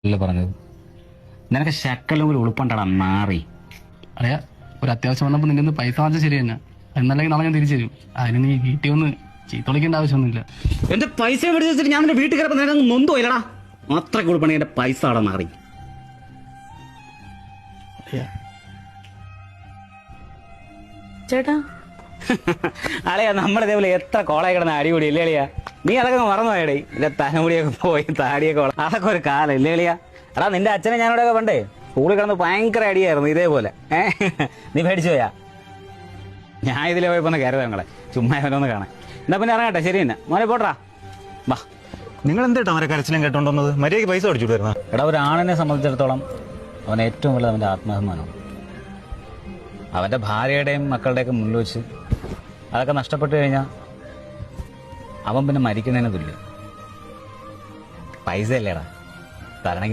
അല്ല പറഞ്ഞത്. നിനക്ക് ശക്കലും കൂടി ഉളുപ്പണ്ടാടാ മാറി. അളയാ ഒരു അത്യാവശ്യം വന്നപ്പോ നിന്റെ ഒന്ന് പൈസ വാങ്ങിച്ച ശരി തന്നെ, എന്നല്ലെങ്കിൽ നാളെ ഞാൻ തിരിച്ചു തരും. അതിന് നീ വീട്ടിൽ ഒന്ന് ചീത്തൊളിക്കേണ്ട ആവശ്യമൊന്നുമില്ല. എന്റെ പൈസ മേടിച്ച് വെച്ചിട്ട് ഞാൻ നിന്റെ വീട്ടിൽ കയറപ്പോ നിനക്ക് നൊന്തോ ഇല്ലടാ. അത്രയ്ക്ക് ഉളുപ്പണെങ്കിൽ എന്റെ പൈസ അവിടെ മാറി. ചേട്ടാ അളയാ നമ്മളിതേപോലെ എത്ര കോളേജ് കിടന്ന അടിപൊളി ഇല്ലേ അളിയാ? നീ അതൊക്കെ മറന്നു പോയടേ. ഇല്ല തലമുടിയൊക്കെ പോയി താടിയൊക്കെ അതൊക്കെ ഒരു കാലം ഇല്ലേ അളിയാ? എടാ നിന്റെ അച്ഛനെ ഞാനിവിടെ പണ്ടേ സ്കൂളിൽ കിടന്ന് ഭയങ്കര അടിയായിരുന്നു ഇതേപോലെ. നീ പേടിച്ചു പോയാ? ഞാൻ ഇതിലെ പോയപ്പോ ഒന്ന് കയറിയതാ നിങ്ങളെ ചുമ്മാ അവനൊന്ന് കാണാൻ. എന്നാ പിന്നെ ഇറങ്ങട്ടെ. ശരി തന്നെ മോനെ, പോട്ടാ വാ. നിങ്ങൾ എന്തായിട്ടാ അവരെ കരച്ചിലും കേട്ടോണ്ടുവന്നത്? മര്യാദയ്ക്ക് പൈസ അടിച്ചു വരുന്ന. എടാ ഒരാണിനെ സംബന്ധിച്ചിടത്തോളം അവൻ ഏറ്റവും വലുത് അവന്റെ ആത്മാഭിമാനമാണ്. അവന്റെ ഭാര്യയുടെയും മക്കളുടെയൊക്കെ മുന്നിൽ വെച്ച് അതൊക്കെ നഷ്ടപ്പെട്ടു കഴിഞ്ഞാൽ അവൻ പിന്നെ മരിക്കുന്നതിന് തുല്യം. പൈസ അല്ലേടാ തരണം.